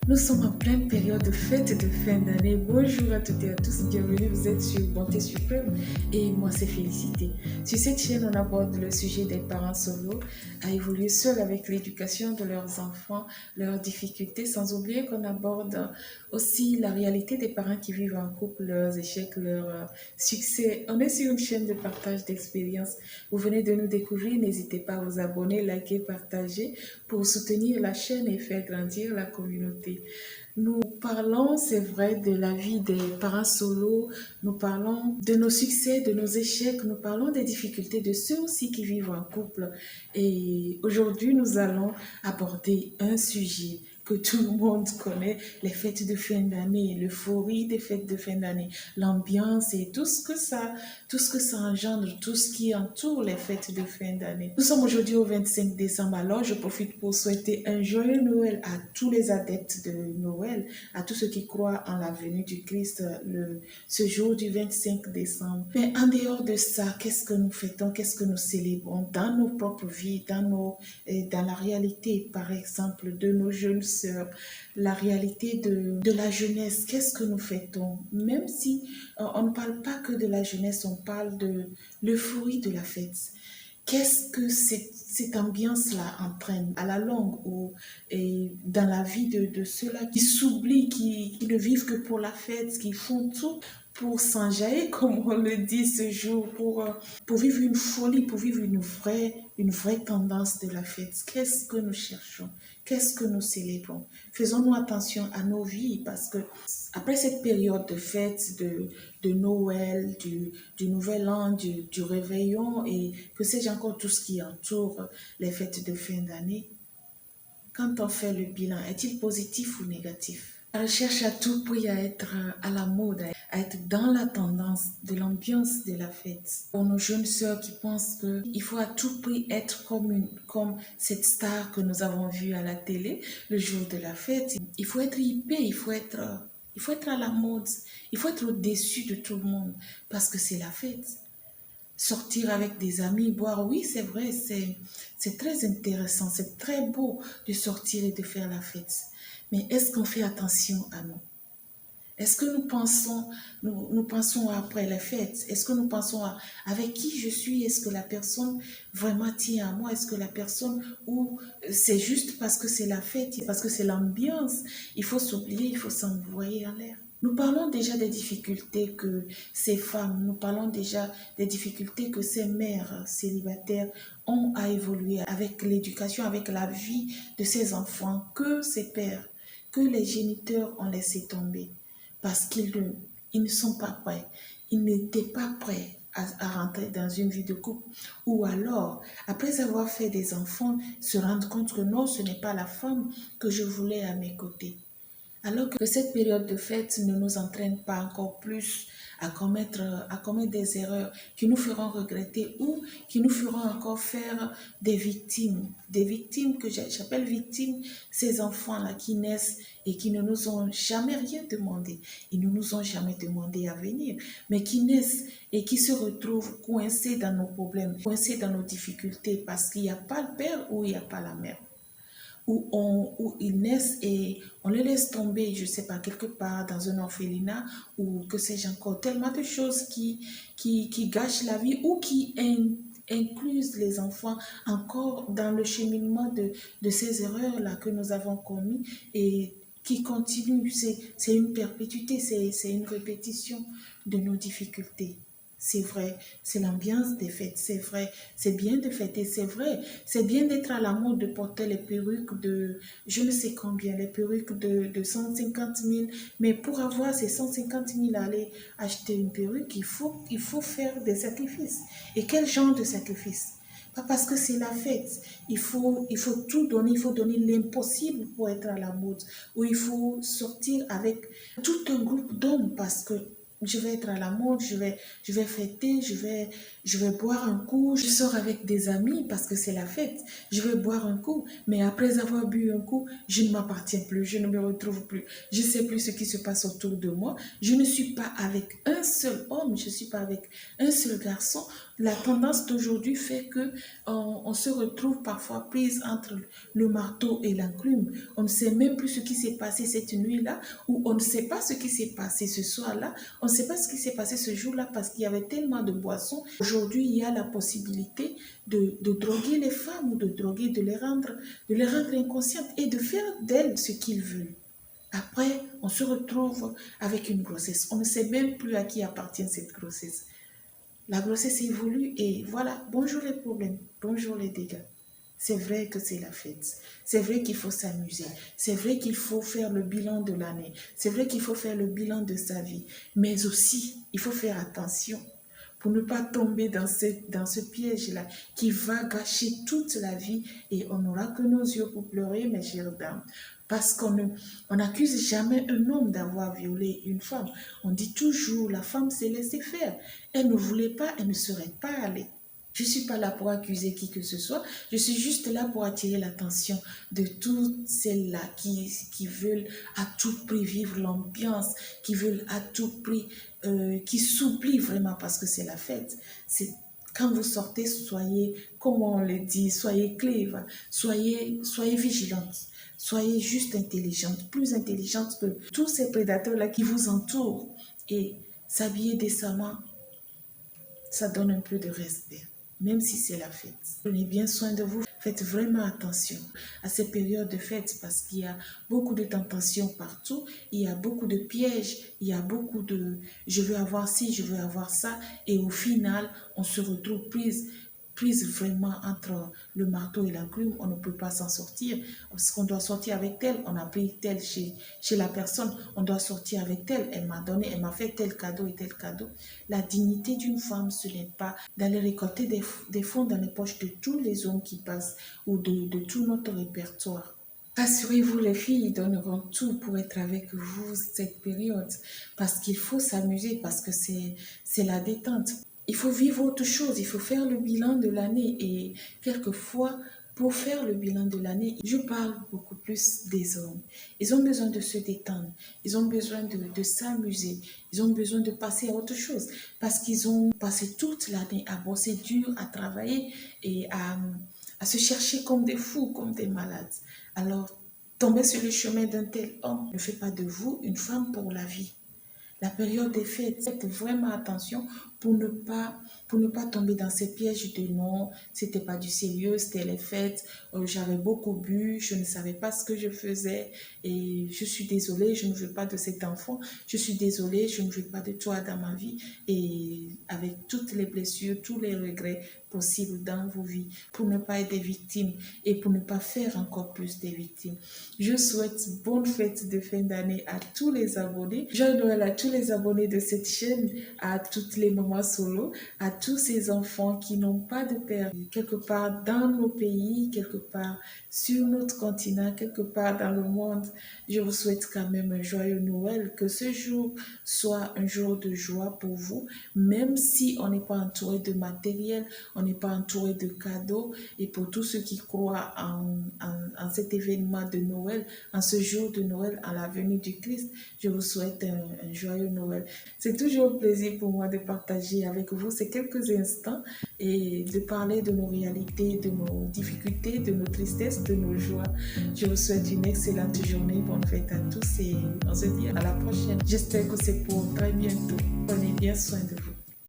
Nous sommes en pleine période de fête de fin d'année. Bonjour à toutes et à tous, bienvenue, vous êtes sur Bonté Suprême et moi c'est Félicité. Sur cette chaîne, on aborde le sujet des parents solos, à évoluer seuls avec l'éducation de leurs enfants, leurs difficultés, sans oublier qu'on aborde aussi la réalité des parents qui vivent en couple, leurs échecs, leurs succès. On est sur une chaîne de partage d'expériences. Vous venez de nous découvrir, n'hésitez pas à vous abonner, liker, partager pour soutenir la chaîne et faire grandir la communauté. Nous parlons, c'est vrai, de la vie des parents solos, nous parlons de nos succès, de nos échecs, nous parlons des difficultés de ceux aussi qui vivent en couple. Et aujourd'hui, nous allons aborder un sujet que tout le monde connaît, les fêtes de fin d'année, l'euphorie des fêtes de fin d'année, l'ambiance et tout ce que ça engendre, tout ce qui entoure les fêtes de fin d'année. Nous sommes aujourd'hui au 25 décembre, alors je profite pour souhaiter un joyeux Noël à tous les adeptes de Noël, à tous ceux qui croient en la venue du Christ ce jour du 25 décembre. Mais en dehors de ça, qu'est-ce que nous fêtons, qu'est-ce que nous célébrons dans nos propres vies, dans la réalité, par exemple, de nos jeunes sœurs, la réalité de la jeunesse, qu'est-ce que nous fêtons? Même si on ne parle pas que de la jeunesse, on parle de l'euphorie de la fête. Qu'est-ce que cette ambiance-là entraîne à la longue et dans la vie de ceux-là qui s'oublient, qui ne vivent que pour la fête, qui font tout pour s'enjailler, comme on le dit ce jour, pour vivre une folie, pour vivre une vraie tendance de la fête. Qu'est-ce que nous cherchons? Qu'est-ce que nous célébrons? Faisons-nous attention à nos vies parce que après cette période de fête, de Noël, du Nouvel An, du Réveillon et que sais-je encore tout ce qui entoure les fêtes de fin d'année, quand on fait le bilan, est-il positif ou négatif? On cherche à tout prix à être à la mode, à être dans la tendance de l'ambiance de la fête. Pour nos jeunes sœurs qui pensent qu'il faut à tout prix être comme cette star que nous avons vue à la télé le jour de la fête, il faut être hypé, il faut être à la mode, il faut être au-dessus de tout le monde parce que c'est la fête. Sortir avec des amis, boire, oui, c'est vrai, c'est très intéressant, c'est très beau de sortir et de faire la fête. Mais est-ce qu'on fait attention à nous? Est-ce que nous pensons après la fête? Est-ce que nous pensons à avec qui je suis? Est-ce que la personne vraiment tient à moi? Est-ce que la personne, ou c'est juste parce que c'est la fête, parce que c'est l'ambiance, il faut s'oublier, il faut s'envoyer en l'air? Nous parlons déjà des difficultés que ces femmes, nous parlons déjà des difficultés que ces mères célibataires ont à évoluer avec l'éducation, avec la vie de ces enfants, que ces pères, que les géniteurs ont laissé tomber parce ils ne sont pas prêts. Ils n'étaient pas prêts à rentrer dans une vie de couple. Ou alors, après avoir fait des enfants, se rendre compte que non, ce n'est pas la femme que je voulais à mes côtés. Alors que cette période de fête ne nous entraîne pas encore plus à commettre des erreurs qui nous feront regretter ou qui nous feront encore faire des victimes que j'appelle victimes, ces enfants-là qui naissent et qui ne nous ont jamais rien demandé. Ils ne nous ont jamais demandé à venir, mais qui naissent et qui se retrouvent coincés dans nos problèmes, coincés dans nos difficultés parce qu'il n'y a pas le père ou il n'y a pas la mère où ils naissent et on les laisse tomber, je ne sais pas, quelque part dans un orphelinat ou que sais-je encore, tellement de choses qui gâchent la vie ou qui inclusent les enfants encore dans le cheminement de ces erreurs-là que nous avons commis et qui continuent. C'est une perpétuité, c'est une répétition de nos difficultés. C'est vrai, c'est l'ambiance des fêtes, c'est vrai, c'est bien de fêter, c'est vrai, c'est bien d'être à la mode, de porter les perruques de je ne sais combien, les perruques de 150 000, mais pour avoir ces 150 000 à aller acheter une perruque, il faut faire des sacrifices. Et quel genre de sacrifice? Pas parce que c'est la fête, il faut tout donner, il faut donner l'impossible pour être à la mode, ou il faut sortir avec tout un groupe d'hommes parce que je vais être à la mode, je vais fêter, je vais boire un coup, je sors avec des amis parce que c'est la fête, je vais boire un coup, mais après avoir bu un coup, je ne m'appartiens plus, je ne me retrouve plus, je ne sais plus ce qui se passe autour de moi, je ne suis pas avec un seul homme, je ne suis pas avec un seul garçon. La tendance d'aujourd'hui fait que on se retrouve parfois prise entre le marteau et l'enclume. On ne sait même plus ce qui s'est passé cette nuit-là, ou on ne sait pas ce qui s'est passé ce soir-là. On ne sait pas ce qui s'est passé ce jour-là parce qu'il y avait tellement de boissons. Aujourd'hui, il y a la possibilité de droguer les femmes ou de droguer, de les rendre inconscientes et de faire d'elles ce qu'ils veulent. Après, on se retrouve avec une grossesse. On ne sait même plus à qui appartient cette grossesse. La grossesse évolue et voilà, bonjour les problèmes, bonjour les dégâts. C'est vrai que c'est la fête. C'est vrai qu'il faut s'amuser. C'est vrai qu'il faut faire le bilan de l'année. C'est vrai qu'il faut faire le bilan de sa vie. Mais aussi, il faut faire attention pour ne pas tomber dans ce piège-là qui va gâcher toute la vie et on n'aura que nos yeux pour pleurer, mes chères dames. Parce on n'accuse jamais un homme d'avoir violé une femme. On dit toujours, la femme s'est laissée faire. Elle ne voulait pas, elle ne serait pas allée. Je ne suis pas là pour accuser qui que ce soit. Je suis juste là pour attirer l'attention de toutes celles-là qui veulent à tout prix vivre l'ambiance, qui veulent à tout prix, qui s'oublient vraiment parce que c'est la fête. C'est quand vous sortez, soyez, comme on le dit, soyez clés, soyez vigilantes, soyez juste intelligente, plus intelligente que tous ces prédateurs-là qui vous entourent. Et s'habiller décemment, ça donne un peu de respect, même si c'est la fête. Prenez bien soin de vous. Faites vraiment attention à ces périodes de fête parce qu'il y a beaucoup de tentations partout, il y a beaucoup de pièges, il y a beaucoup de je veux avoir ci, je veux avoir ça et au final, on se retrouve prise vraiment entre le marteau et l'enclume, on ne peut pas s'en sortir. Parce qu'on doit sortir avec tel, on a pris tel chez la personne, on doit sortir avec tel, elle m'a donné, elle m'a fait tel cadeau et tel cadeau. La dignité d'une femme, ce n'est pas d'aller récolter des fonds dans les poches de tous les hommes qui passent ou de tout notre répertoire. Rassurez-vous, les filles donneront tout pour être avec vous cette période parce qu'il faut s'amuser, parce que c'est la détente. Il faut vivre autre chose, il faut faire le bilan de l'année et quelquefois, pour faire le bilan de l'année, je parle beaucoup plus des hommes. Ils ont besoin de se détendre, ils ont besoin de s'amuser, ils ont besoin de passer à autre chose parce qu'ils ont passé toute l'année à bosser dur, à travailler et à se chercher comme des fous, comme des malades. Alors, tomber sur le chemin d'un tel homme ne fait pas de vous une femme pour la vie. La période des fêtes, faites vraiment attention pour ne pas tomber dans ces pièges de non, c'était pas du sérieux, c'était les fêtes, j'avais beaucoup bu, je ne savais pas ce que je faisais et je suis désolée, je ne veux pas de cet enfant, je suis désolée, je ne veux pas de toi dans ma vie et avec toutes les blessures, tous les regrets possibles dans vos vies pour ne pas être des victimes et pour ne pas faire encore plus des victimes. Je souhaite bonne fête de fin d'année à tous les abonnés. Joyeux Noël à tous les abonnés de cette chaîne, à toutes les mamans solo, à tous ces enfants qui n'ont pas de père quelque part dans nos pays, quelque part sur notre continent, quelque part dans le monde. Je vous souhaite quand même un joyeux Noël, que ce jour soit un jour de joie pour vous, même si on n'est pas entouré de matériel, on n'est pas entouré de cadeaux. Et pour tous ceux qui croient en cet événement de Noël, en ce jour de Noël, en la venue du Christ, je vous souhaite un joyeux Noël. C'est toujours un plaisir pour moi de partager avec vous ces quelques instants et de parler de nos réalités, de nos difficultés, de nos tristesses, de nos joies. Je vous souhaite une excellente journée, bonne fête à tous et on se dit à la prochaine. J'espère que c'est pour très bientôt. Prenez bien soin de vous.